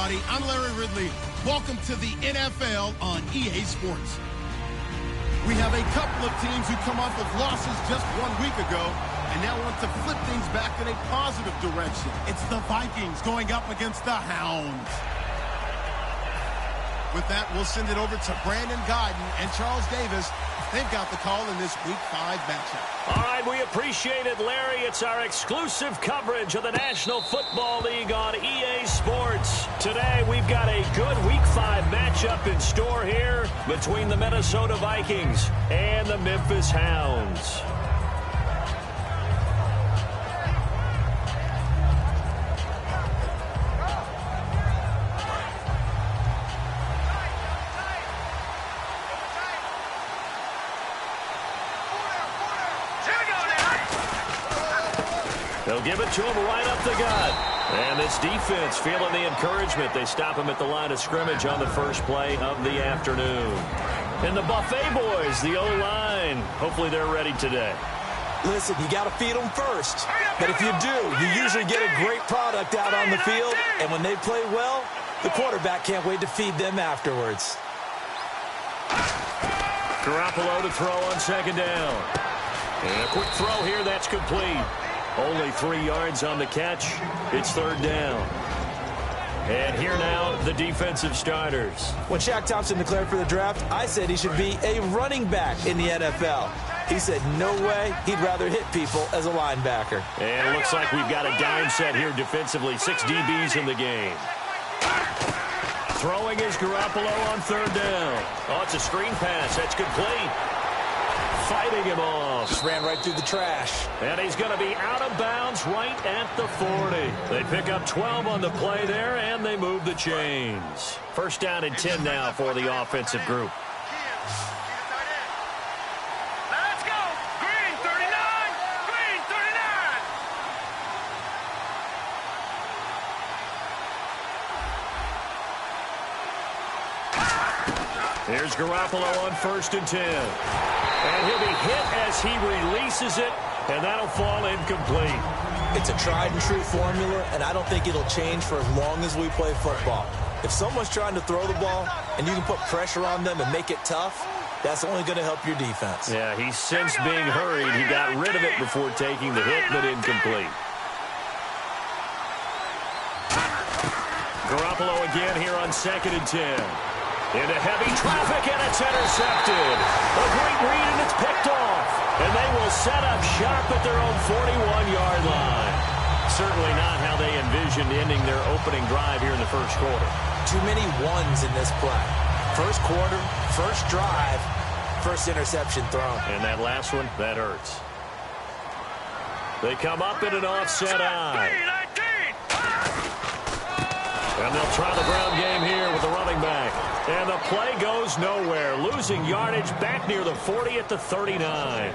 everybody. I'm Larry Ridley. Welcome to the NFL on EA Sports. We have a couple of teams who come off of losses just 1 week ago and now want to flip things back in a positive direction. It's the Vikings going up against the Hounds. With that, we'll send it over to Brandon Guyton and Charles Davis. They've got the call in this Week 5 matchup. All right, we appreciate it, Larry. It's our exclusive coverage of the National Football League on EA Sports. Today, we've got a good Week 5 matchup in store here between the Minnesota Vikings and the Memphis Hounds. They'll give it to him right up the gut. And this defense feeling the encouragement. They stop him at the line of scrimmage on the first play of the afternoon. And the Buffet boys, the O-line, hopefully they're ready today. Listen, you got to feed them first. But if you do, you usually get a great product out on the field. And when they play well, the quarterback can't wait to feed them afterwards. Garoppolo to throw on second down. And a quick throw here, that's complete. Only 3 yards on the catch. It's third down. And here now, the defensive starters. When Shaq Thompson declared for the draft, I said he should be a running back in the NFL. He said no way, he'd rather hit people as a linebacker. And it looks like we've got a dime set here defensively. 6 DBs in the game. Throwing is Garoppolo on third down. Oh, it's a screen pass. That's complete. Fighting him off. Just ran right through the trash. And he's going to be out of bounds right at the 40. They pick up 12 on the play there, and they move the chains. First down and 10 now for the offensive group. Let's go. Green 39. Green 39. Here's Garoppolo on first and 10. And he'll be hit as he releases it, and that'll fall incomplete. It's a tried-and-true formula, and I don't think it'll change for as long as we play football. If someone's trying to throw the ball, and you can put pressure on them and make it tough, that's only going to help your defense. Yeah, he's since being hurried. He got rid of it before taking the hit, but incomplete. Garoppolo again here on second and 10. Into heavy traffic, and it's intercepted. A great read, and it's picked off. And they will set up shop at their own 41-yard line. Certainly not how they envisioned ending their opening drive here in the first quarter. Too many ones in this play. First quarter, first drive, first interception thrown. And that last one, that hurts. They come up in an offset eye. And they'll try the ground game here with the running back. And the play goes nowhere. Losing yardage back near the 40 at the 39.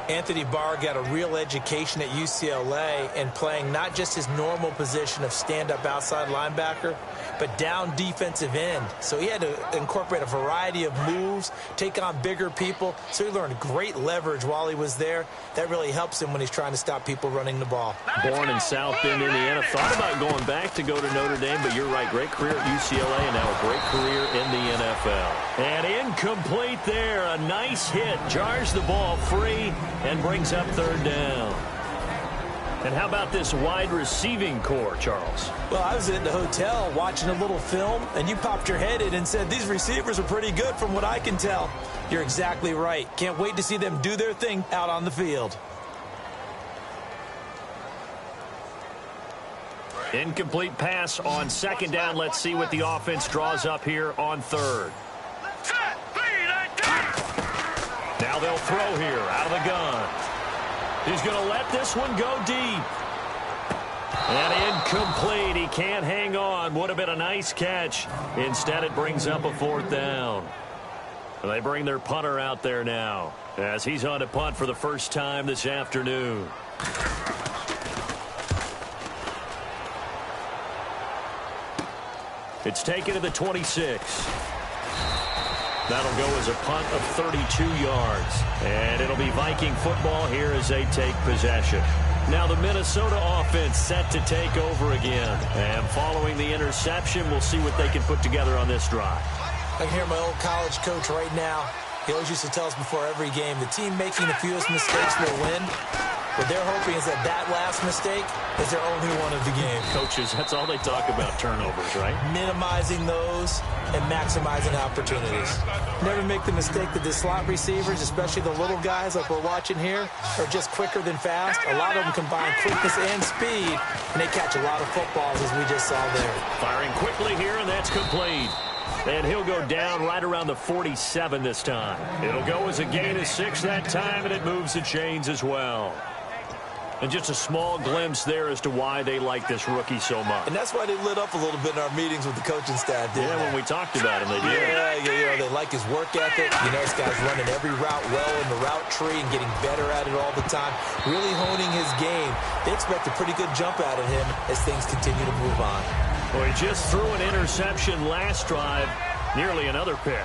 Anthony Barr got a real education at UCLA and playing not just his normal position of stand-up outside linebacker, but down defensive end. So he had to incorporate a variety of moves, take on bigger people. So he learned great leverage while he was there. That really helps him when he's trying to stop people running the ball. Born in South Bend, Indiana. Thought about going back to go to Notre Dame, but you're right. Great career at UCLA and now a great career in the NFL. And incomplete there. A nice hit. Jars the ball free and brings up third down. And how about this wide receiving core, Charles? Well, I was in the hotel watching a little film, and you popped your head in and said, these receivers are pretty good from what I can tell. You're exactly right. Can't wait to see them do their thing out on the field. Incomplete pass on second down. Let's see what the offense draws up here on third. Now they'll throw here out of the gun. He's going to let this one go deep. And incomplete. He can't hang on. Would have been a nice catch. Instead, it brings up a fourth down. They bring their punter out there now as he's on to punt for the first time this afternoon. It's taken to the 26. That'll go as a punt of 32 yards. And it'll be Viking football here as they take possession. Now the Minnesota offense set to take over again. And following the interception, we'll see what they can put together on this drive. I can hear my old college coach right now. He always used to tell us before every game, the team making the fewest mistakes will win. What they're hoping is that last mistake is their only one of the game. Coaches, that's all they talk about, turnovers, right? Minimizing those and maximizing opportunities. Never make the mistake that the slot receivers, especially the little guys like we're watching here, are just quicker than fast. A lot of them combine quickness and speed, and they catch a lot of footballs, as we just saw there. Firing quickly here, and that's complete. And he'll go down right around the 47 this time. It'll go as a gain of 6 that time, and it moves the chains as well. And just a small glimpse there as to why they like this rookie so much. And that's why they lit up a little bit in our meetings with the coaching staff, didn't they? When we talked about him, they did. Yeah, they like his work ethic. You know, this guy's running every route well in the route tree and getting better at it all the time, really honing his game. They expect a pretty good jump out of him as things continue to move on. Well, he just threw an interception last drive, nearly another pick.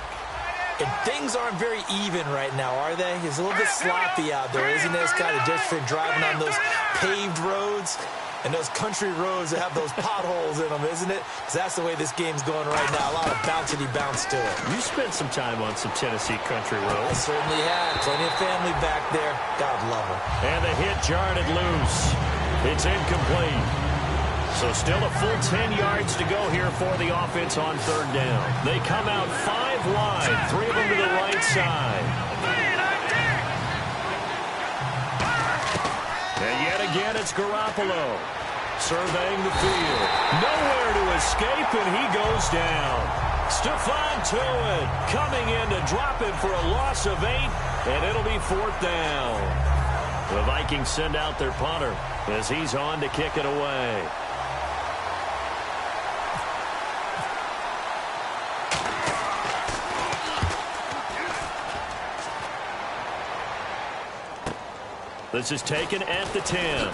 And things aren't very even right now, are they? It's a little bit sloppy out there, isn't it? It's kind of different driving on those paved roads and those country roads that have those potholes in them, isn't it? Because that's the way this game's going right now. A lot of bouncy bounce to it. You spent some time on some Tennessee country I roads. certainly have. Plenty of family back there. God love them. And the hit jarred it loose. It's incomplete. So still a full 10 yards to go here for the offense on third down. They come out 5 wide, 3 of them to the right side. And yet again, it's Garoppolo surveying the field. Nowhere to escape, and he goes down. Stephon Tuitt coming in to drop him for a loss of 8, and it'll be 4th down. The Vikings send out their punter as he's on to kick it away. This is taken at the 10.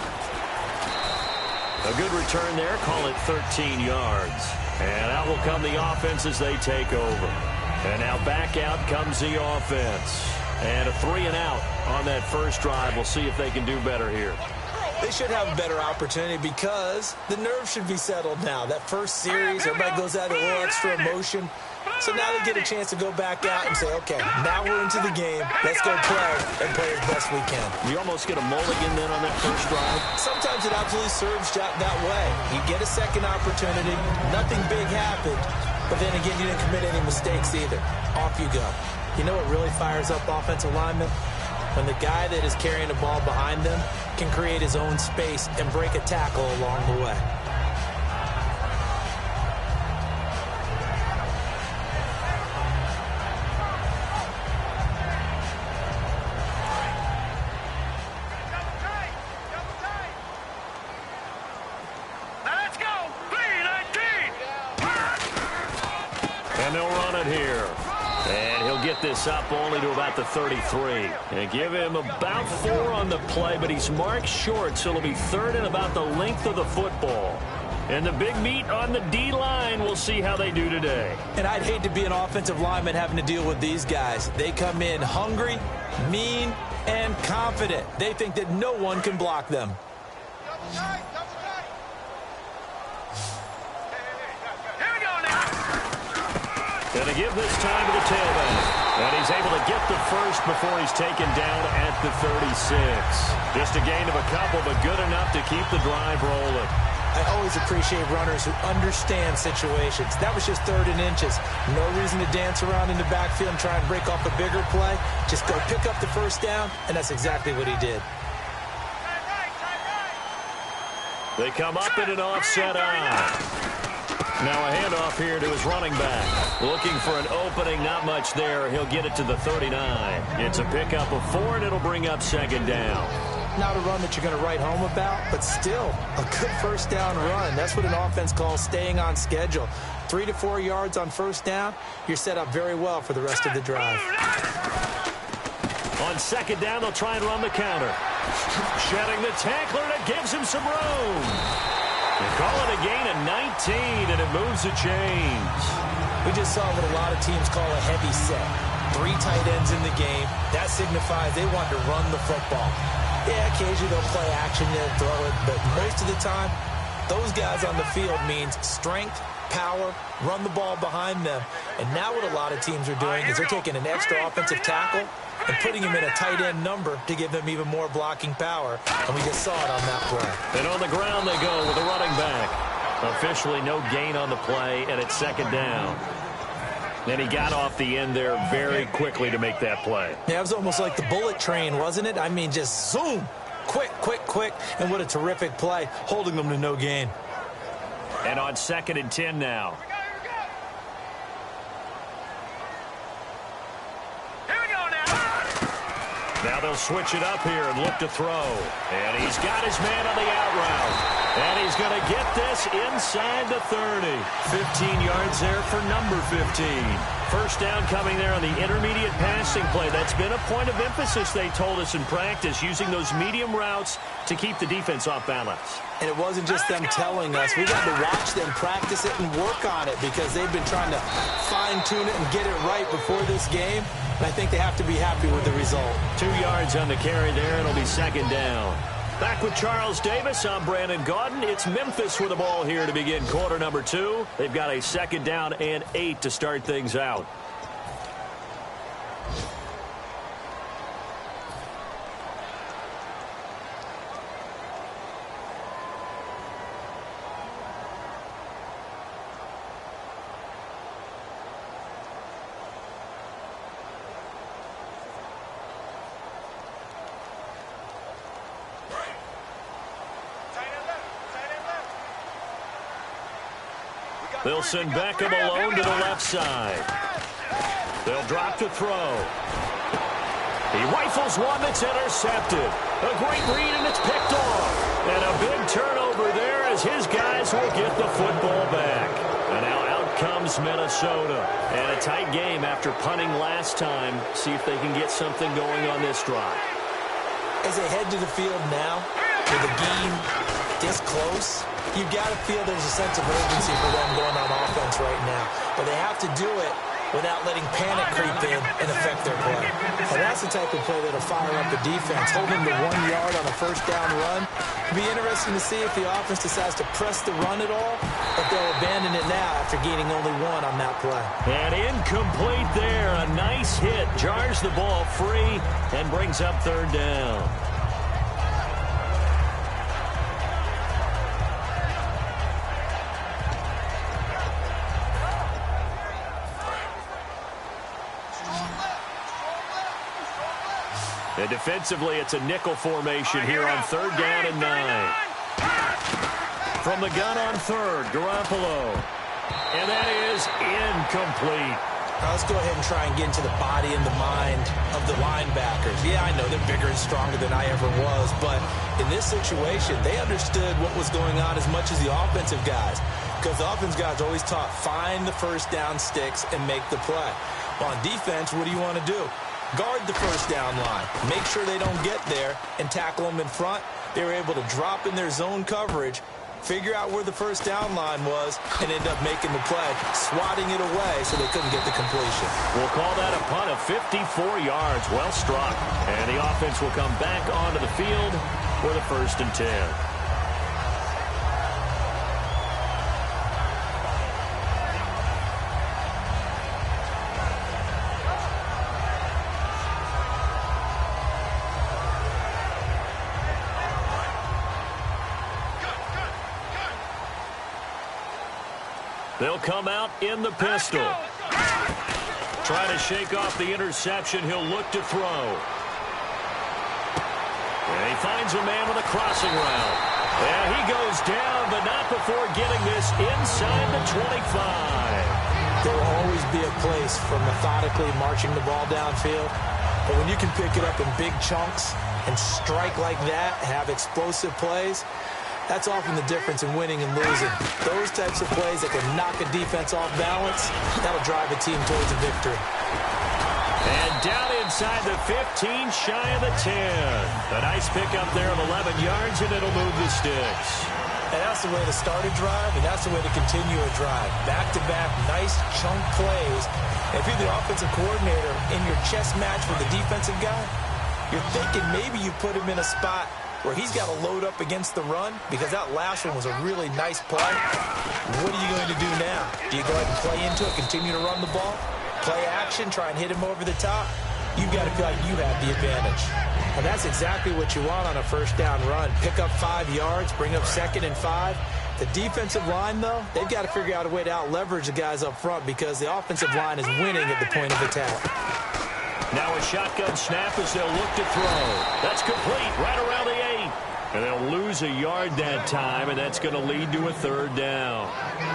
A good return there. Call it 13 yards. And out will come the offense as they take over. And now back out comes the offense. And a 3-and-out on that first drive. We'll see if they can do better here. They should have a better opportunity because the nerves should be settled now. That first series, everybody goes out with a little extra emotion. So now they get a chance to go back out and say, okay, now we're into the game. Let's go play and play as best we can. You almost get a mulligan then on that first drive. Sometimes it absolutely serves that way. You get a second opportunity. Nothing big happened. But then again, you didn't commit any mistakes either. Off you go. You know what really fires up offensive linemen? When the guy that is carrying the ball behind them can create his own space and break a tackle along the way. And they'll run it here. And he'll get this up only to about the 33. And give him about 4 on the play, but he's marked short, so it'll be 3rd and about the length of the football. And the big meat on the D-line, we'll see how they do today. And I'd hate to be an offensive lineman having to deal with these guys. They come in hungry, mean, and confident. They think that no one can block them. And to give this time to the tailback. And he's able to get the first before he's taken down at the 36. Just a gain of a couple, but good enough to keep the drive rolling. I always appreciate runners who understand situations. That was just 3rd and inches. No reason to dance around in the backfield and try and break off a bigger play. Just go pick up the first down, and that's exactly what he did. They come up in an offset eye. Now a handoff here to his running back. Looking for an opening, not much there. He'll get it to the 39. It's a pickup of 4, and it'll bring up 2nd down. Not a run that you're going to write home about, but still a good first down run. That's what an offense calls staying on schedule. 3 to 4 yards on first down, you're set up very well for the rest of the drive. On 2nd down, they'll try and run the counter. Shedding the tackler, and it gives him some room. They call it a gain of 19, and it moves the chains. We just saw what a lot of teams call a heavy set. 3 tight ends in the game. That's That signifies they want to run the football. Yeah, occasionally they'll play action and throw it, but most of the time, those guys on the field means strength, power, run the ball behind them. And now what a lot of teams are doing is they're taking an extra offensive tackle and putting him in a tight end number to give them even more blocking power. And we just saw it on that play. And on the ground they go with a running back. Officially no gain on the play, and it's second down. And he got off the end there very quickly to make that play. Yeah, it was almost like the bullet train, wasn't it? I mean, just zoom. Quick, quick, quick. And what a terrific play, holding them to no gain. And on 2nd and 10 now. Here we go now. Now they'll switch it up here and look to throw. And he's got his man on the out route. And he's going to get this inside the 30. 15 yards there for number 15. First down coming there on the intermediate passing play. That's been a point of emphasis, they told us in practice, using those medium routes to keep the defense off balance. And it wasn't just them telling us. We got to watch them practice it and work on it because they've been trying to fine-tune it and get it right before this game. And I think they have to be happy with the result. 2 yards on the carry there, and it'll be second down. Back with Charles Davis, I'm Brandon Gaudin. It's Memphis with the ball here to begin quarter number 2. They've got a second down and 8 to start things out. They'll send Beckham alone to the left side. They'll drop to throw. He rifles one that's intercepted. A great read, and it's picked off. And a big turnover there as his guys will get the football back. And now out comes Minnesota. And a tight game after punting last time. See if they can get something going on this drive. As they head to the field now, with the game this close, you've got to feel there's a sense of urgency for them going on offense right now. But they have to do it without letting panic creep in and affect their play. And that's the type of play that'll fire up the defense. Hold them to 1 yard on a first down run. It'll be interesting to see if the offense decides to press the run at all, but they'll abandon it now after gaining only 1 on that play. And incomplete there. A nice hit. Jars the ball free and brings up third down. And defensively, it's a nickel formation here on third down and 9. From the gun on third, Garoppolo. And that is incomplete. Now let's go ahead and try and get into the body and the mind of the linebackers. Yeah, I know they're bigger and stronger than I ever was, but in this situation, they understood what was going on as much as the offensive guys, because the offensive guys are always taught, find the first down sticks and make the play. Well, on defense, what do you want to do? Guard the first down line. Make sure they don't get there and tackle them in front. They were able to drop in their zone coverage, figure out where the first down line was, and end up making the play, swatting it away so they couldn't get the completion. We'll call that a punt of 54 yards. Well struck. And the offense will come back onto the field for the 1st and 10. They'll come out in the pistol. Trying to shake off the interception. He'll look to throw. And he finds a man with a crossing route. And he goes down, but not before getting this inside the 25. There will always be a place for methodically marching the ball downfield. But when you can pick it up in big chunks and strike like that, have explosive plays, that's often the difference in winning and losing. Those types of plays that can knock a defense off balance, that'll drive a team towards a victory. And down inside the 15, shy of the 10. A nice pickup there of 11 yards, and it'll move the sticks. And that's the way to start a drive, and that's the way to continue a drive. Back-to-back, nice chunk plays. And if you're the offensive coordinator in your chess match with the defensive guy, you're thinking maybe you put him in a spot where he's got to load up against the run because that last one was a really nice play. What are you going to do now? Do you go ahead and play into it, continue to run the ball, play action, try and hit him over the top? You've got to feel like you have the advantage. And that's exactly what you want on a first down run. Pick up 5 yards, bring up 2nd and 5. The defensive line, though, they've got to figure out a way to out-leverage the guys up front because the offensive line is winning at the point of attack. Now a shotgun snap as they'll look to throw. That's complete right around the 8. And they'll lose a yard that time, and that's going to lead to a 3rd down.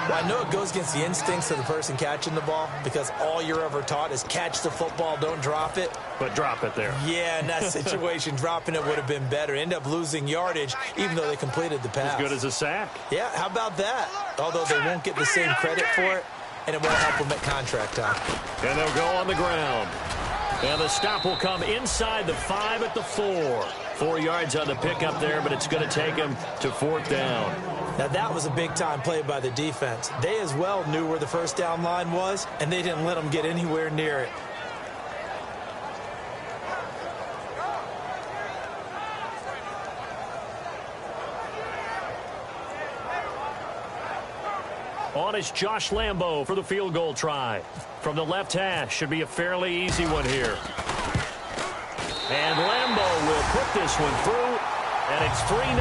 Well, I know it goes against the instincts of the person catching the ball because all you're ever taught is catch the football, don't drop it. But drop it there. Yeah, in that situation, dropping it would have been better. End up losing yardage, even though they completed the pass. As good as a sack. Yeah, how about that? Although they won't get the same credit for it, and it won't help them at contract time. And they'll go on the ground. And the stop will come inside the 5 at the 4. 4 yards on the pickup there, but it's going to take him to 4th down. Now, that was a big-time play by the defense. They as well knew where the first down line was, and they didn't let them get anywhere near it. On is Josh Lambo for the field goal try. From the left hash, should be a fairly easy one here. And Lambo will put this one through, and it's 3-0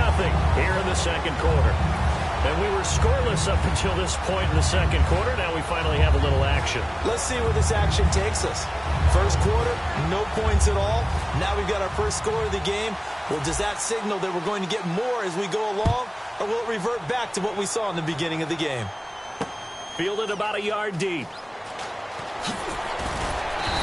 here in the second quarter. And we were scoreless up until this point in the second quarter. Now we finally have a little action. Let's see where this action takes us. First quarter, no points at all. Now we've got our first score of the game. Well, does that signal that we're going to get more as we go along, or will it revert back to what we saw in the beginning of the game? Fielded about a yard deep.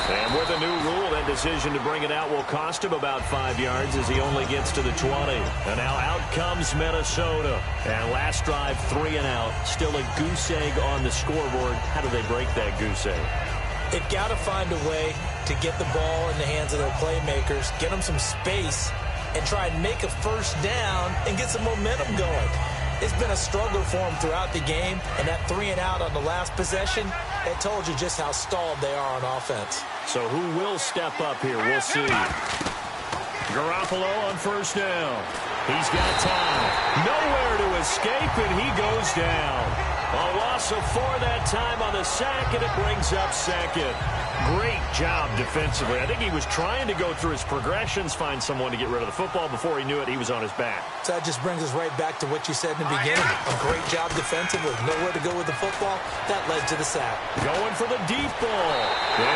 And with a new rule, that decision to bring it out will cost him about 5 yards as he only gets to the 20. And now out comes Minnesota. And last drive, 3 and out. Still a goose egg on the scoreboard. How do they break that goose egg? They've got to find a way to get the ball in the hands of their playmakers, get them some space, and try and make a first down and get some momentum going. It's been a struggle for them throughout the game, and that 3 and out on the last possession, it told you just how stalled they are on offense. So who will step up here? We'll see. Garoppolo on first down. He's got time. Nowhere to escape, and he goes down. A loss of 4 that time on the sack, and it brings up 2nd. Great job defensively. I think he was trying to go through his progressions, find someone to get rid of the football. Before he knew it, he was on his back. So that just brings us right back to what you said in the beginning. A great job defensively. Nowhere to go with the football. That led to the sack. Going for the deep ball.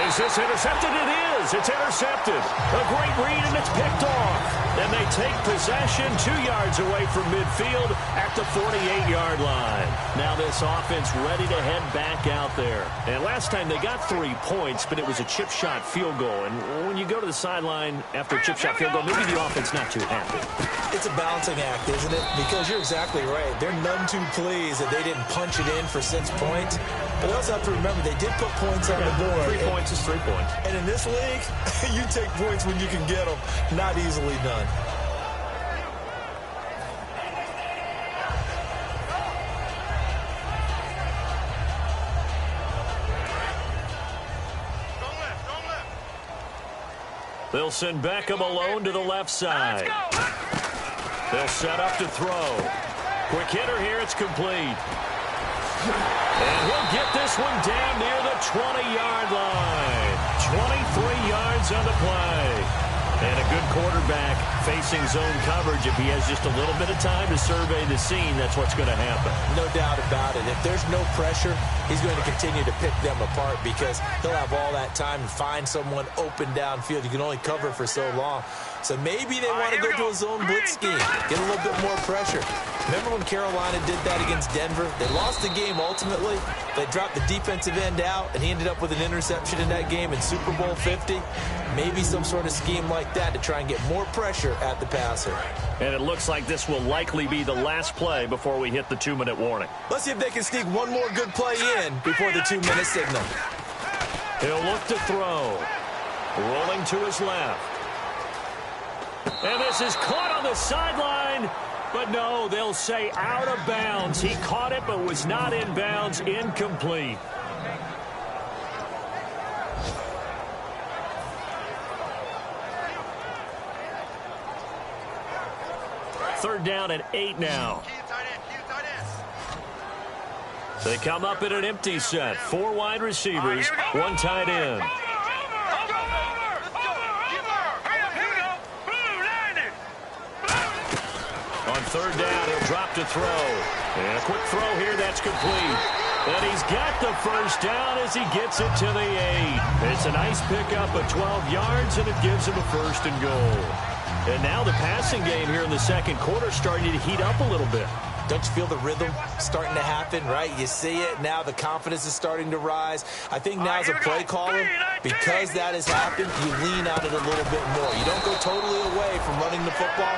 Is this intercepted? It is. It's intercepted. A great read, and it's picked off. And they take possession 2 yards away from midfield at the 48-yard line. Now this offense ready to head back out there. And last time they got 3 points, but it was a chip shot field goal. And when you go to the sideline after a chip shot field goal, maybe the offense not too happy. It's a balancing act, isn't it? Because you're exactly right. They're none too pleased that they didn't punch it in for 6 points. But they also have to remember they did put points on the board. 3 points is 3 points. And in this league, you take points when you can get them. Not easily done. They'll send Beckham alone to the left side. They'll set up to throw. Quick hitter here. It's complete. And he'll get this one down near the 20-yard line. 23 yards on the play. And a good quarterback facing zone coverage. If he has just a little bit of time to survey the scene, that's what's going to happen. No doubt about it. If there's no pressure, he's going to continue to pick them apart because he'll have all that time to find someone open downfield. You can only cover for so long. So maybe they want to go to a zone blitz scheme, get a little bit more pressure. Remember when Carolina did that against Denver? They lost the game ultimately. They dropped the defensive end out, and he ended up with an interception in that game in Super Bowl 50. Maybe some sort of scheme like that to try and get more pressure at the passer. And it looks like this will likely be the last play before we hit the 2-minute warning. Let's see if they can sneak one more good play in before the 2-minute signal. He'll look to throw. Rolling to his left. And this is caught on the sideline. But no, they'll say out of bounds. He caught it but was not in bounds. Incomplete. Third down and 8 now. They come up in an empty set. 4 wide receivers, 1 tight end. On third down, he'll drop to throw. And a quick throw here, that's complete. And he's got the first down as he gets it to the 8. It's a nice pickup of 12 yards, and it gives him a first and goal. And now the passing game here in the second quarter starting to heat up a little bit. Don't you feel the rhythm starting to happen, right? You see it. Now the confidence is starting to rise. I think now as a play caller, because that has happened, you lean on it a little bit more. You don't go totally away from running the football,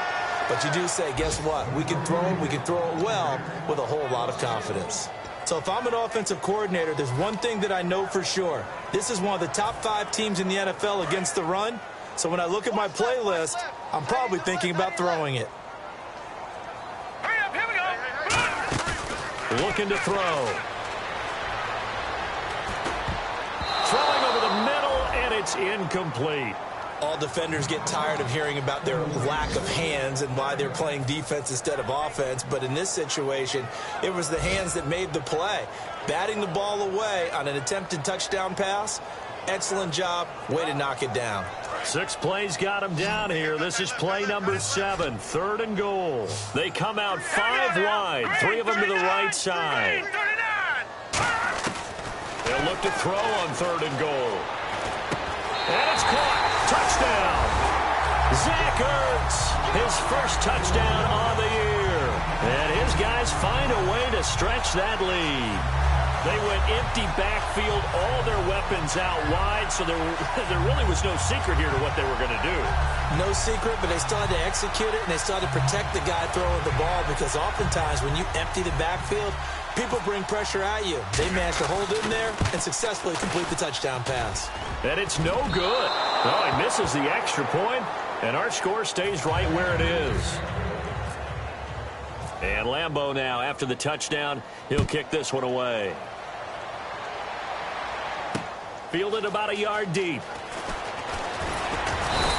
but you do say, guess what? We can throw it well with a whole lot of confidence. So if I'm an offensive coordinator, there's one thing that I know for sure. This is one of the top 5 teams in the NFL against the run. So when I look at my playlist, I'm probably thinking about throwing it. Looking to throw. Throwing over the middle, and it's incomplete. All defenders get tired of hearing about their lack of hands and why they're playing defense instead of offense. But in this situation, it was the hands that made the play. Batting the ball away on an attempted touchdown pass. Excellent job. Way to knock it down. 6 plays got him down here. This is play number 7, 3rd and goal. They come out 5 wide, 3 of them to the right side. They'll look to throw on 3rd and goal. And it's caught. Touchdown. Zach Ertz, his first touchdown on the year. And his guys find a way to stretch that lead. They went empty backfield, all their weapons out wide, so there really was no secret here to what they were going to do. No secret, but they still had to execute it, and they still had to protect the guy throwing the ball, because oftentimes when you empty the backfield, people bring pressure at you. They managed to hold in there and successfully complete the touchdown pass. And it's no good. Oh, he misses the extra point, and our score stays right where it is. And Lambeau now, after the touchdown, he'll kick this one away. Fielded about a yard deep.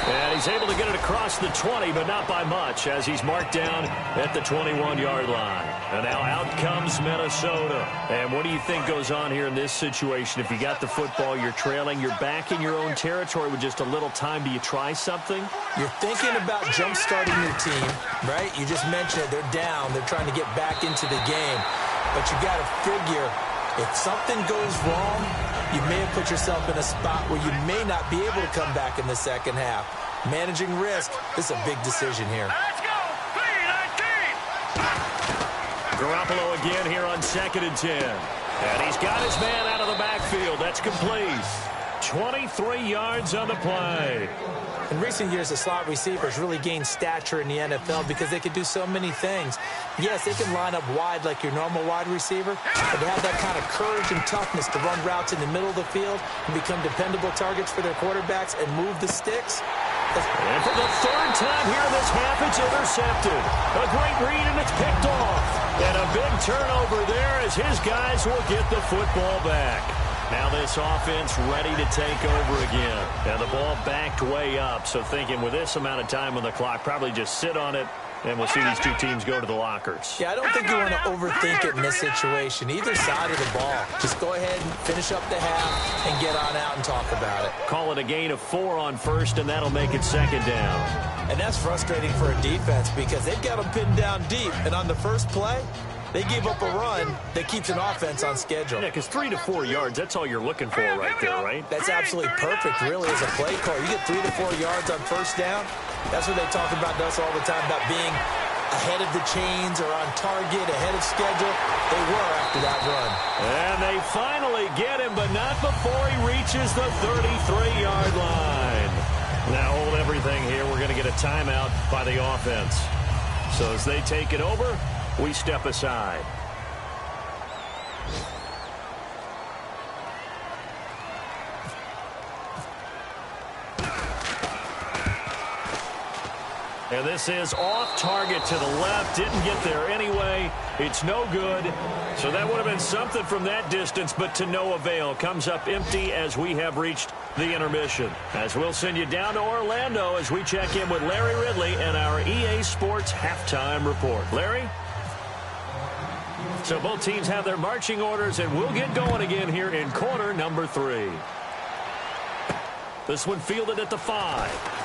And he's able to get it across the 20, but not by much, as he's marked down at the 21-yard line. And now out comes Minnesota. And what do you think goes on here in this situation? If you got the football, you're trailing, you're back in your own territory with just a little time. Do you try something? You're thinking about jump-starting your team, right? You just mentioned it. They're down. They're trying to get back into the game. But you got to figure, if something goes wrong, you may have put yourself in a spot where you may not be able to come back in the second half. Managing risk is a big decision here. Let's go! Garoppolo again here on 2nd and 10. And he's got his man out of the backfield. That's complete. 23 yards on the play. In recent years, the slot receivers really gained stature in the NFL because they can do so many things. Yes, they can line up wide like your normal wide receiver, but they have that kind of courage and toughness to run routes in the middle of the field and become dependable targets for their quarterbacks and move the sticks. And for the 3rd time here in this half, it's intercepted. A great read, and it's picked off. And a big turnover there as his guys will get the football back. Now this offense ready to take over again. And the ball backed way up, so thinking with this amount of time on the clock, probably just sit on it, and we'll see these 2 teams go to the lockers. Yeah, I don't think you want to overthink it in this situation. Either side of the ball. Just go ahead and finish up the half and get on out and talk about it. Call it a gain of 4 on first, and that'll make it 2nd down. And that's frustrating for a defense because they've got them pinned down deep. And on the first play, they gave up a run that keeps an offense on schedule. Yeah, because 3 to 4 yards, that's all you're looking for right there, right? That's absolutely perfect, really, as a play call. You get 3 to 4 yards on first down. That's what they talk about to us all the time, about being ahead of the chains or on target, ahead of schedule. They were after that run. And they finally get him, but not before he reaches the 33-yard line. Now hold everything here. We're going to get a timeout by the offense. So as they take it over, we step aside. And this is off target to the left. Didn't get there anyway. It's no good. So that would have been something from that distance, but to no avail. Comes up empty as we have reached the intermission. As we'll send you down to Orlando as we check in with Larry Ridley and our EA Sports halftime report. Larry? So both teams have their marching orders, and we'll get going again here in quarter number 3. This one fielded at the 5.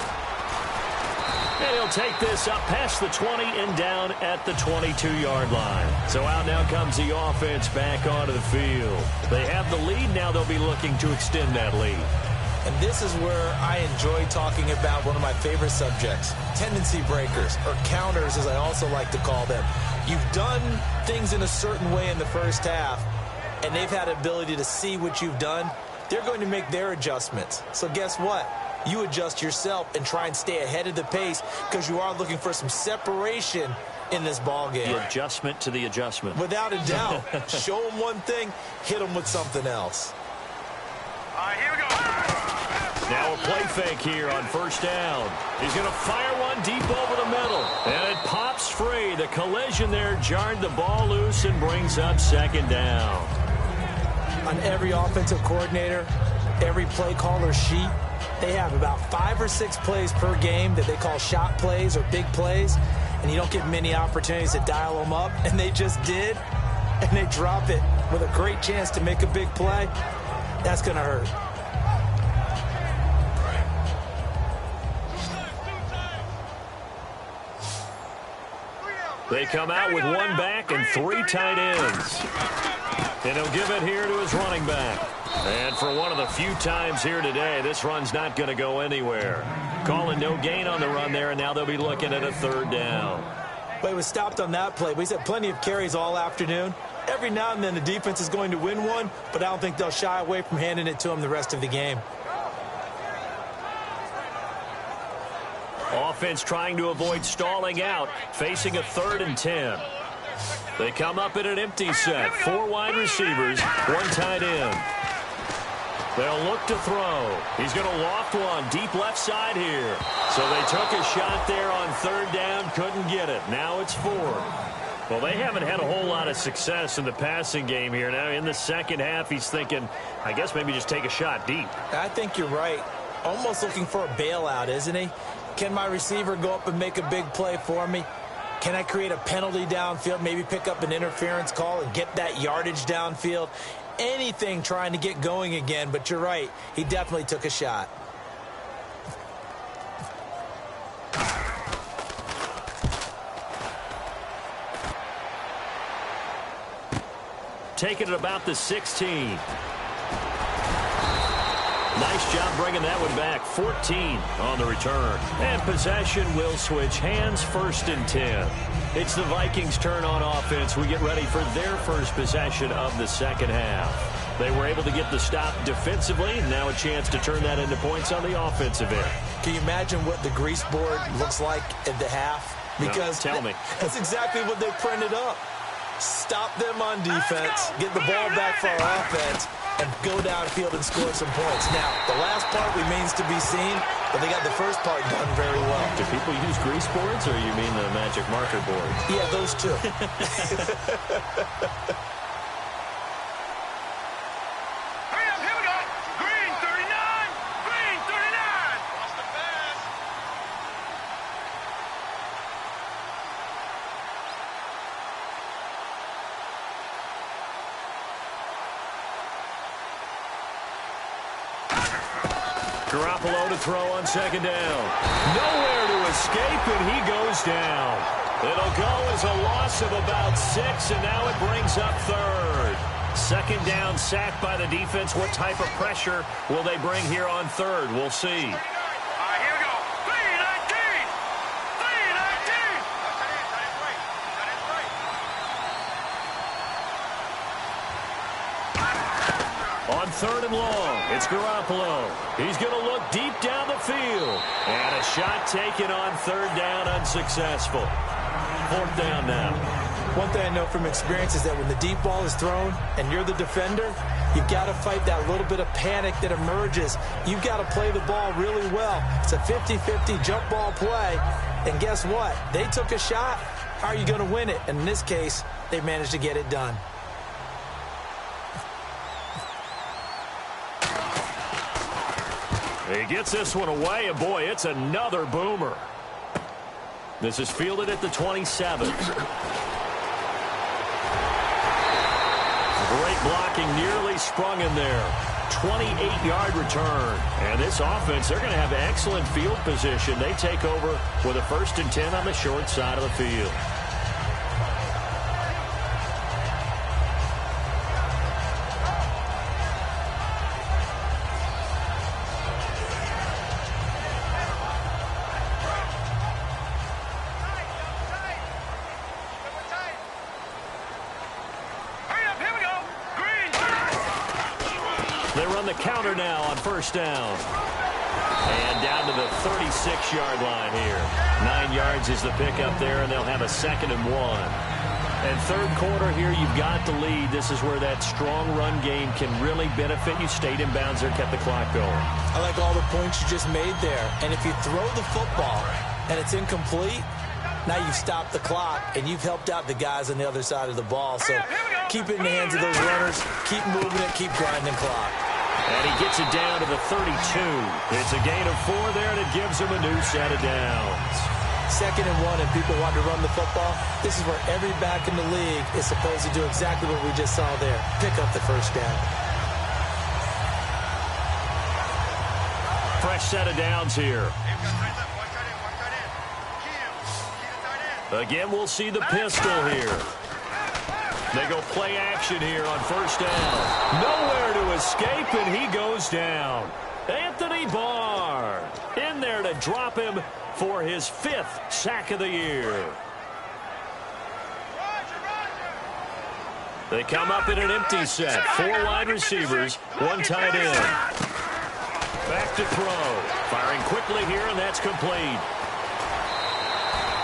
And he'll take this up past the 20 and down at the 22-yard line. So out now comes the offense back onto the field. They have the lead. Now they'll be looking to extend that lead. And this is where I enjoy talking about one of my favorite subjects, tendency breakers, or counters as I also like to call them. You've done things in a certain way in the first half, and they've had ability to see what you've done. They're going to make their adjustments. So guess what? You adjust yourself and try and stay ahead of the pace because you are looking for some separation in this ball game. The adjustment to the adjustment. Without a doubt. Show them one thing, hit them with something else. All right, here we go. Now a play fake here on first down. He's going to fire one deep over the middle. And it pops free. The collision there jarred the ball loose and brings up second down. On every offensive coordinator, every play caller sheet, they have about 5 or 6 plays per game that they call shot plays or big plays, and you don't get many opportunities to dial them up, and they just did, and they drop it with a great chance to make a big play. That's going to hurt. They come out with one back and 3 tight ends. And he'll give it here to his running back. And for one of the few times here today, this run's not going to go anywhere. Calling no gain on the run there, and now they'll be looking at a 3rd down. But he was stopped on that play. But he's had plenty of carries all afternoon. Every now and then the defense is going to win one, but I don't think they'll shy away from handing it to him the rest of the game. Offense trying to avoid stalling out, facing a 3rd and 10. They come up in an empty set. 4 wide receivers, 1 tight end. They'll look to throw. He's going to loft one deep left side here. So they took a shot there on 3rd down, couldn't get it. Now it's 4th. Well, they haven't had a whole lot of success in the passing game here. Now in the second half, he's thinking, I guess maybe just take a shot deep. I think you're right. Almost looking for a bailout, isn't he? Can my receiver go up and make a big play for me? Can I create a penalty downfield, maybe pick up an interference call and get that yardage downfield? Anything trying to get going again, but you're right. He definitely took a shot. Take it at about the 16. Nice job bringing that one back. 14 on the return. And possession will switch hands, 1st and 10. It's the Vikings' turn on offense. We get ready for their first possession of the second half. They were able to get the stop defensively, and now a chance to turn that into points on the offensive end. Can you imagine what the grease board looks like at the half? Because no, tell me. That's exactly what they printed up. Stop them on defense, get the ball back for our offense, and go downfield and score some points. Now, the last part remains to be seen, but they got the first part done very well. Do people use grease boards, or you mean the magic marker board? Yeah, those two. Garoppolo to throw on 2nd down. Nowhere to escape, and he goes down. It'll go as a loss of about 6, and now it brings up 3rd. 2nd down, sacked by the defense. What type of pressure will they bring here on 3rd? We'll see. On 3rd and long, it's Garoppolo. He's going to look deep down the field. And a shot taken on 3rd down, unsuccessful. 4th down now. One thing I know from experience is that when the deep ball is thrown and you're the defender, you've got to fight that little bit of panic that emerges. You've got to play the ball really well. It's a 50-50 jump ball play. And guess what? They took a shot. How are you going to win it? And in this case, they managed to get it done. He gets this one away, and boy, it's another boomer. This is fielded at the 27. Great blocking, nearly sprung in there. 28-yard return. And this offense, they're going to have excellent field position. They take over with a 1st and 10 on the short side of the field. They run the counter now on 1st down. And down to the 36-yard line here. 9 yards is the pickup there, and they'll have a 2nd and 1. And third quarter here, you've got the lead. This is where that strong run game can really benefit you. Stayed in bounds there, kept the clock going. I like all the points you just made there. And if you throw the football and it's incomplete, now you've stopped the clock, and you've helped out the guys on the other side of the ball. So keep it in the hands of those runners. Keep moving it. Keep grinding clock. And he gets it down to the 32. It's a gain of 4 there, and it gives him a new set of downs. 2nd and 1, and people want to run the football. This is where every back in the league is supposed to do exactly what we just saw there. Pick up the 1st down. Fresh set of downs here. Again, we'll see the pistol here. They go play action here on 1st down. Nowhere to escape, and he goes down. Anthony Barr in there to drop him for his 5th sack of the year. They come up in an empty set. 4 wide receivers, 1 tight end. Back to throw. Firing quickly here, and that's complete.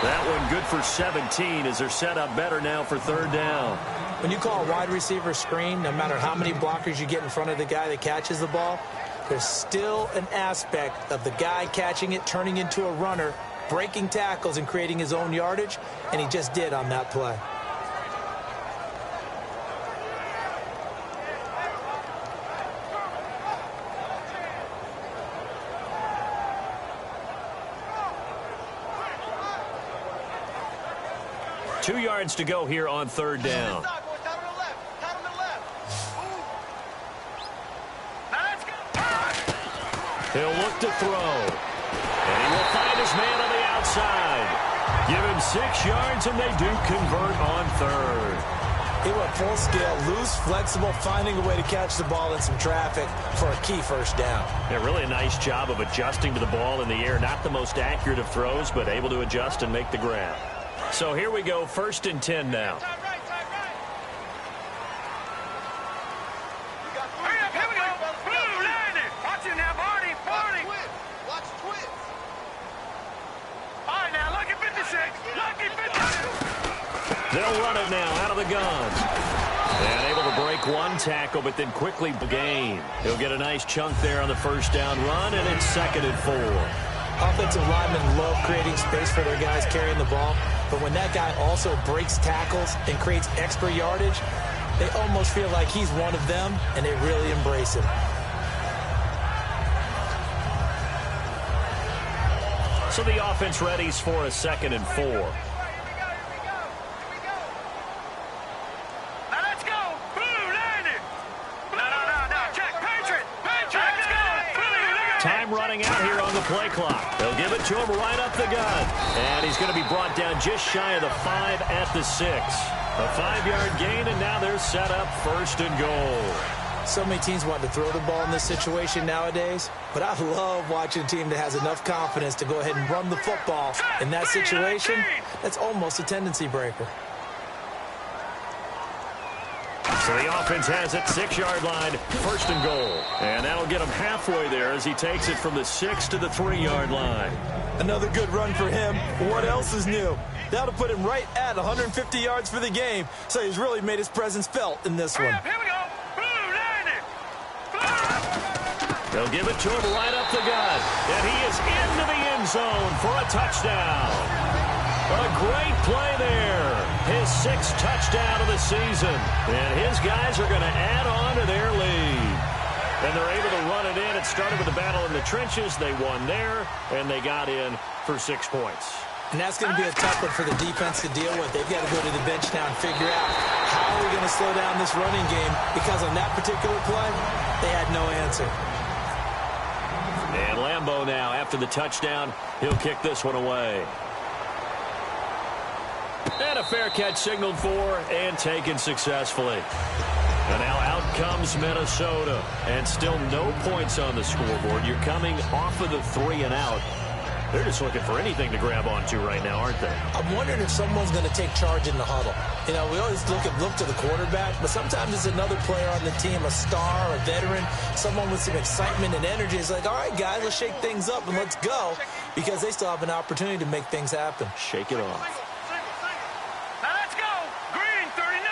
That one good for 17 as they're set up better now for 3rd down. When you call a wide receiver screen, no matter how many blockers you get in front of the guy that catches the ball, there's still an aspect of the guy catching it, turning into a runner, breaking tackles and creating his own yardage, and he just did on that play. Two yards to go here on 3rd down. He'll look to throw. And he will find his man on the outside. Give him 6 yards, and they do convert on 3rd. He went full scale, loose, flexible, finding a way to catch the ball in some traffic for a key 1st down. Yeah, really a nice job of adjusting to the ball in the air. Not the most accurate of throws, but able to adjust and make the grab. So here we go, 1st and 10 now. They'll run it now out of the gun. And able to break 1 tackle, but then quickly gain. He'll get a nice chunk there on the 1st down run, and it's 2nd and 4. Offensive linemen love creating space for their guys carrying the ball, but when that guy also breaks tackles and creates extra yardage, they almost feel like he's one of them, and they really embrace him. So the offense readies for a 2nd and 4. Time running out here on the play clock. They'll give it to him right up the gut. And he's going to be brought down just shy of the 5 at the 6. A 5-yard gain, and now they're set up 1st and goal. So many teams want to throw the ball in this situation nowadays, but I love watching a team that has enough confidence to go ahead and run the football. In that situation, that's almost a tendency breaker. So the offense has it, 6-yard line, 1st and goal. And that'll get him halfway there as he takes it from the 6 to the 3-yard line. Another good run for him. What else is new? That'll put him right at 150 yards for the game. So he's really made his presence felt in this one. Here we go. Blue, landing. They'll give it to him right up the gut. And he is into the end zone for a touchdown. A great play there. His 6th touchdown of the season. And his guys are going to add on to their lead. And they're able to run it in. It started with a battle in the trenches. They won there, and they got in for 6 points. And that's going to be a tough one for the defense to deal with. They've got to go to the bench now and figure out how are we going to slow down this running game, because on that particular play, they had no answer. And Lambeau now, after the touchdown, he'll kick this one away. And a fair catch signaled for and taken successfully. And now out comes Minnesota. And still no points on the scoreboard. You're coming off of the 3 and out. They're just looking for anything to grab onto right now, aren't they? I'm wondering if someone's going to take charge in the huddle. You know, we always look to the quarterback, but sometimes it's another player on the team, a star, a veteran, someone with some excitement and energy. It's like, all right, guys, let's shake things up and let's go, because they still have an opportunity to make things happen. Shake it off. Now let's go. Green 39.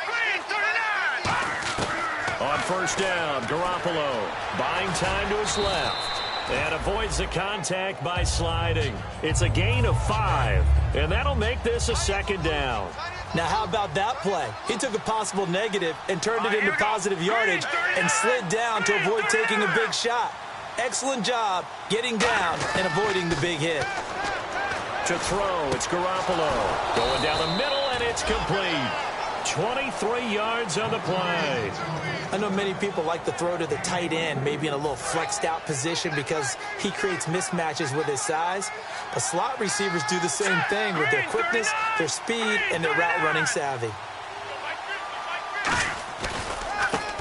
Green 39. On 1st down, Garoppolo buying time to his left. And avoids the contact by sliding. It's a gain of 5, and that'll make this a 2nd down. Now, how about that play? He took a possible negative and turned it into positive yardage and slid down to avoid taking a big shot. Excellent job getting down and avoiding the big hit. To throw, it's Garoppolo. Going down the middle, and it's complete. 23 yards on the play. I know many people like to throw to the tight end, maybe in a little flexed out position because he creates mismatches with his size. But slot receivers do the same thing with their quickness, their speed, and their route running savvy.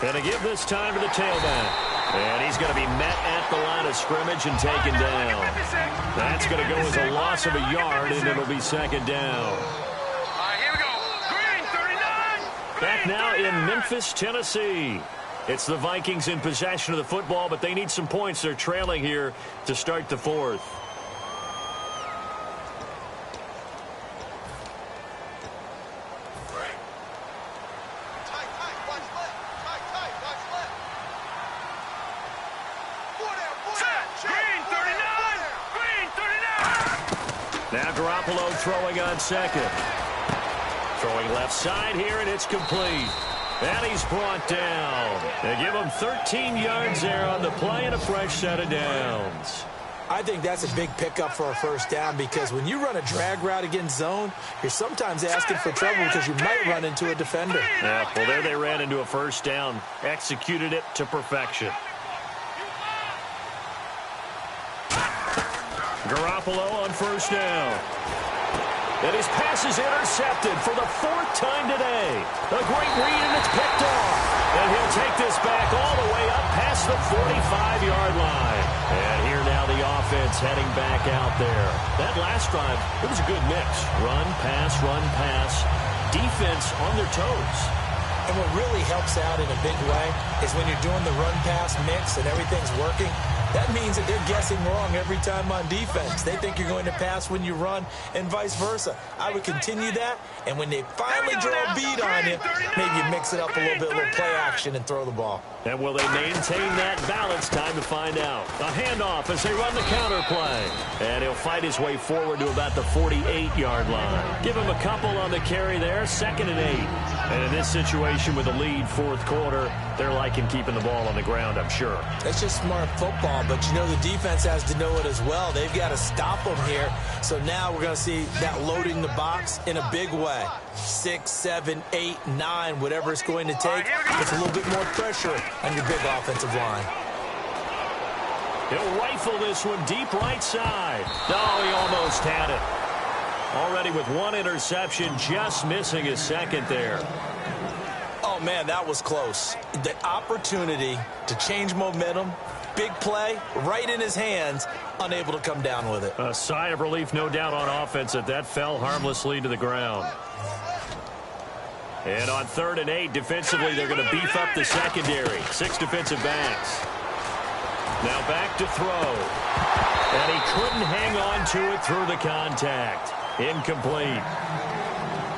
And to give this time to the tailback. And he's going to be met at the line of scrimmage and taken down. That's going to go as a loss of a yard, and it'll be 2nd down. Back now in Memphis, Tennessee. It's the Vikings in possession of the football, but they need some points. They're trailing here to start the 4th. Now Garoppolo throwing on 2nd. Throwing left side here, and it's complete. And he's brought down. They give him 13 yards there on the play and a fresh set of downs. I think that's a big pickup for a 1st down, because when you run a drag route against zone, you're sometimes asking for trouble because you might run into a defender. Yeah, well, there they ran into a 1st down. Executed it to perfection. Garoppolo on 1st down. And his pass is intercepted for the 4th time today. A great read, and it's picked off. And he'll take this back all the way up past the 45-yard line. And here now the offense heading back out there. That last drive, it was a good mix. Run, pass, defense on their toes. And what really helps out in a big way is when you're doing the run-pass mix and everything's working, that means that they're guessing wrong every time on defense. They think you're going to pass when you run and vice versa. I would continue that, and when they finally draw a beat on you, maybe you mix it up a little play action and throw the ball. And will they maintain that balance? Time to find out. A handoff as they run the counter play. And he'll fight his way forward to about the 48-yard line. Give him a couple on the carry there, 2nd and 8. And in this situation with a lead 4th quarter, they're liking keeping the ball on the ground, I'm sure. That's just smart football, but you know the defense has to know it as well. They've got to stop them here. So now we're going to see that loading the box in a big way. 6, 7, 8, 9, whatever it's going to take. It's a little bit more pressure on your big offensive line. He'll rifle this one deep right side. Oh, he almost had it. Already with 1 interception, just missing his 2nd there. Oh, man, that was close. The opportunity to change momentum, big play, right in his hands, unable to come down with it. A sigh of relief, no doubt, on offense that fell harmlessly to the ground. And on 3rd and 8, defensively, they're going to beef up the secondary. 6 defensive backs. Now back to throw. And he couldn't hang on to it through the contact. Incomplete.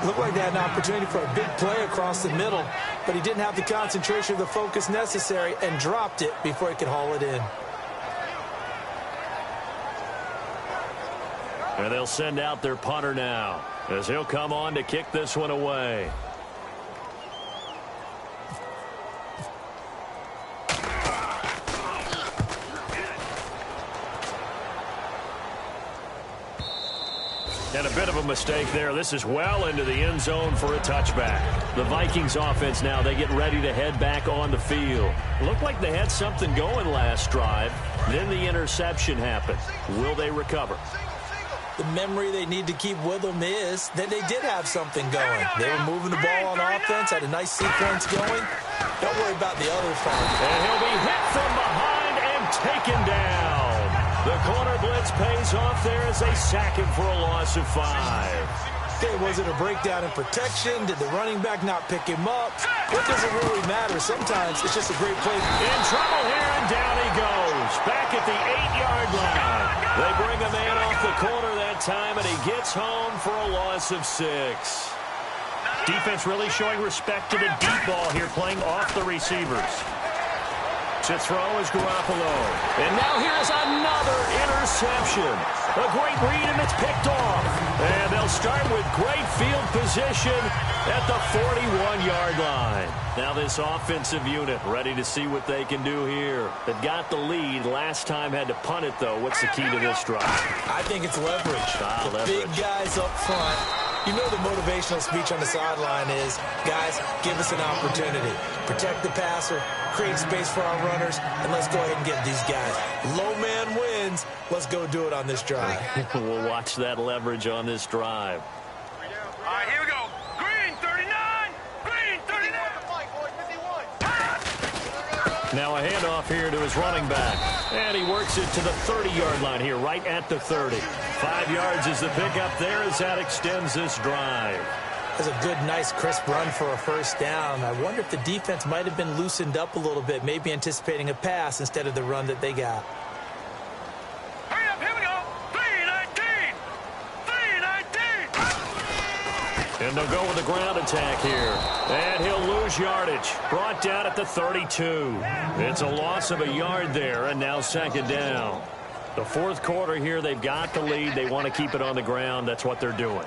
Looked like they had an opportunity for a big play across the middle, but he didn't have the concentration or the focus necessary and dropped it before he could haul it in. And they'll send out their punter now, as he'll come on to kick this one away. And a bit of a mistake there. This is well into the end zone for a touchback. The Vikings offense now, they get ready to head back on the field. Looked like they had something going last drive. Then the interception happened. Will they recover? The memory they need to keep with them is that they did have something going. They were moving the ball on offense, had a nice sequence going. Don't worry about the other part. And he'll be hit from behind and taken down. The corner blitz pays off there as they sack him for a loss of 5. Okay, was it a breakdown in protection? Did the running back not pick him up? It doesn't really matter. Sometimes it's just a great play. In trouble here, and down he goes. Back at the 8-yard line. They bring a man off the corner that time, and he gets home for a loss of 6. Defense really showing respect to the deep ball here, playing off the receivers. To throw is Garoppolo. And now here's another interception. A great read, and it's picked off. And they'll start with great field position at the 41-yard line. Now this offensive unit ready to see what they can do here. They've got the lead. Last time had to punt it, though. What's the key to this drive? I think it's leverage. Leverage. Big guys up front. You know the motivational speech on the sideline is, guys, give us an opportunity. Protect the passer, create space for our runners, and let's go ahead and get these guys. Low man wins. Let's go do it on this drive. We'll watch that leverage on this drive. All right, here we go. Green, 39. Green, 39. Now a handoff here to his running back. And he works it to the 30-yard line here, right at the 30. 5 yards is the pickup there as that extends this drive. That's a good, nice, crisp run for a first down. I wonder if the defense might have been loosened up a little bit, maybe anticipating a pass instead of the run that they got. Hurry up, here we go. 319. 319. And they'll go with the ground attack here. And he'll lose yardage. Brought down at the 32. It's a loss of a yard there, and now 2nd down. The 4th quarter here, they've got the lead. They want to keep it on the ground. That's what they're doing.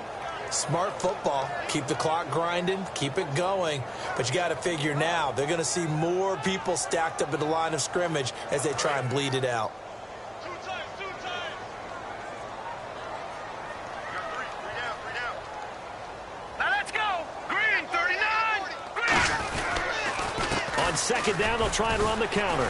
Smart football. Keep the clock grinding. Keep it going. But you got to figure now, they're going to see more people stacked up at the line of scrimmage as they try and bleed it out. Two times. We got three down. Now let's go. Green, 39. Green. On 2nd down, they'll try and run the counter.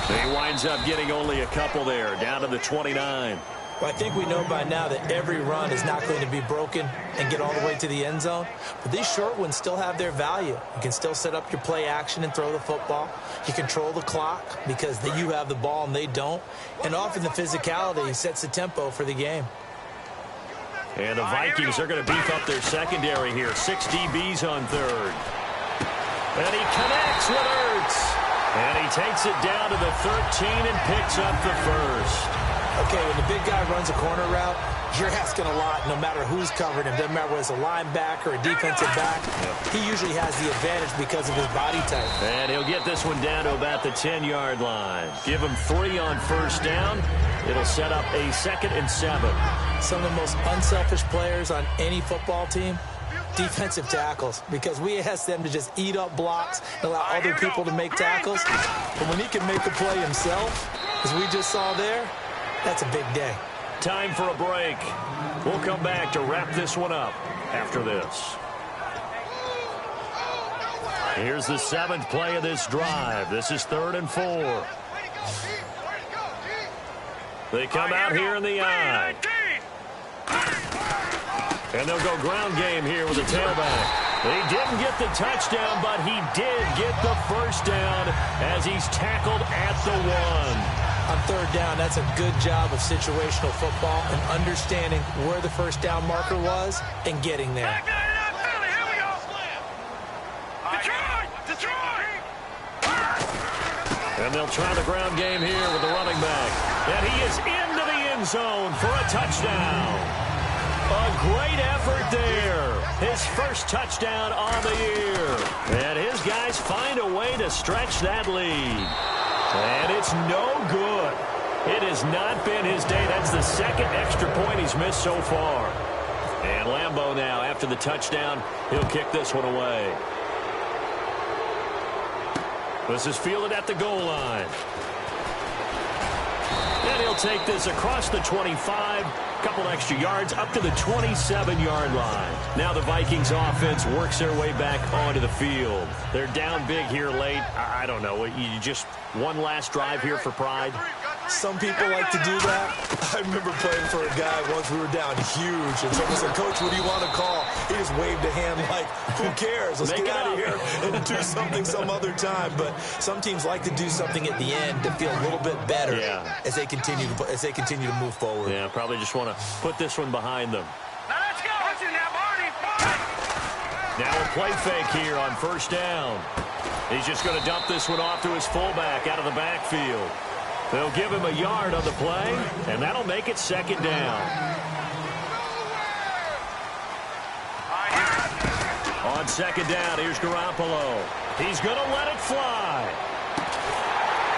He winds up getting only a couple there, down to the 29. Well, I think we know by now that every run is not going to be broken and get all the way to the end zone. But these short ones still have their value. You can still set up your play action and throw the football. You control the clock because you have the ball and they don't. And often the physicality sets the tempo for the game. And the Vikings are going to beef up their secondary here. 6 DBs on 3rd. And he connects with Ertz. And he takes it down to the 13 and picks up the first. Okay, when the big guy runs a corner route, you're asking a lot no matter who's covering him. Doesn't matter whether it's a linebacker or a defensive back. He usually has the advantage because of his body type. And he'll get this one down to about the 10-yard line. Give him 3 on 1st down. It'll set up a 2nd and 7. Some of the most unselfish players on any football team, defensive tackles, because we ask them to just eat up blocks and allow other people to make tackles. But when he can make a play himself, as we just saw there, that's a big day. Time for a break. We'll come back to wrap this one up after this. Here's the 7th play of this drive. This is 3rd and 4. They come out here in the eye. And they'll go ground game here with the tailback. He didn't get the touchdown, but he did get the first down as he's tackled at the 1. On 3rd down, that's a good job of situational football and understanding where the first down marker was and getting there. And they'll try the ground game here with the running back. And he is into the end zone for a touchdown. A great effort there. His first touchdown on the year. And his guys find a way to stretch that lead. And it's no good. It has not been his day. That's the second extra point he's missed so far. And Lambeau now, after the touchdown, he'll kick this one away. This is fielded at the goal line. And he'll take this across the 25, couple extra yards, up to the 27-yard line. Now the Vikings offense works their way back onto the field. They're down big here late. I don't know. You just one last drive here for pride? Some people like to do that. I remember playing for a guy once. We were down huge, and someone said, "Coach, what do you want to call?" He just waved a hand like, "Who cares? Let's get out of here and do something some other time." But some teams like to do something at the end to feel a little bit better as they continue to move forward. Yeah, probably just want to put this one behind them. Now let's go. Now a play fake here on first down. He's just going to dump this one off to his fullback out of the backfield. They'll give him a yard on the play, and that'll make it second down. On second down, here's Garoppolo. He's going to let it fly.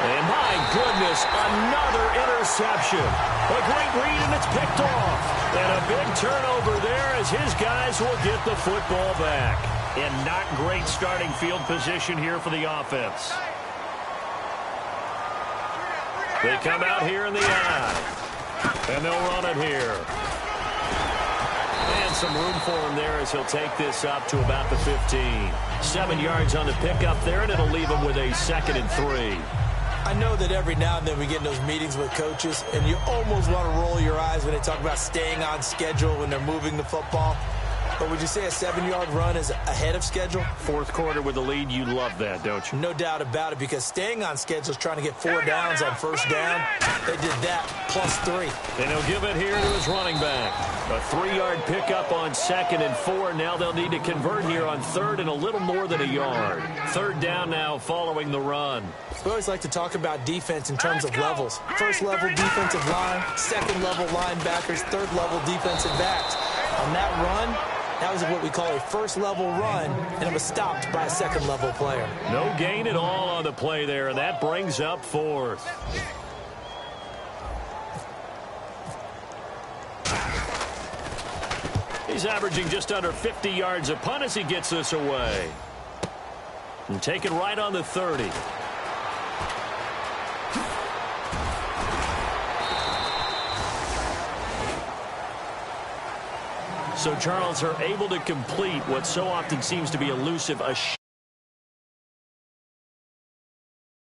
And my goodness, another interception. A great read, and it's picked off. And a big turnover there as his guys will get the football back. And not great starting field position here for the offense. They come out here in the eye. And they'll run it here. And some room for him there as he'll take this up to about the 15. 7 yards on the pickup there, and it'll leave him with a 2nd and 3. I know that every now and then we get in those meetings with coaches, and you almost want to roll your eyes when they talk about staying on schedule when they're moving the football. But would you say a 7-yard run is ahead of schedule? Fourth quarter with the lead, you love that, don't you? No doubt about it, because staying on schedule is trying to get 4 downs on first down. They did that plus 3. And he'll give it here to his running back. A 3-yard pickup on 2nd and 4. Now they'll need to convert here on 3rd and a little more than a yard. 3rd down now following the run. We always like to talk about defense in terms of levels. First level defensive line, 2nd level linebackers, 3rd level defensive backs. On that run, that was what we call a first-level run, and it was stopped by a second-level player. No gain at all on the play there, and that brings up 4th. He's averaging just under 50 yards a punt as he gets this away. And take it right on the 30. So Charles are able to complete what so often seems to be elusive, a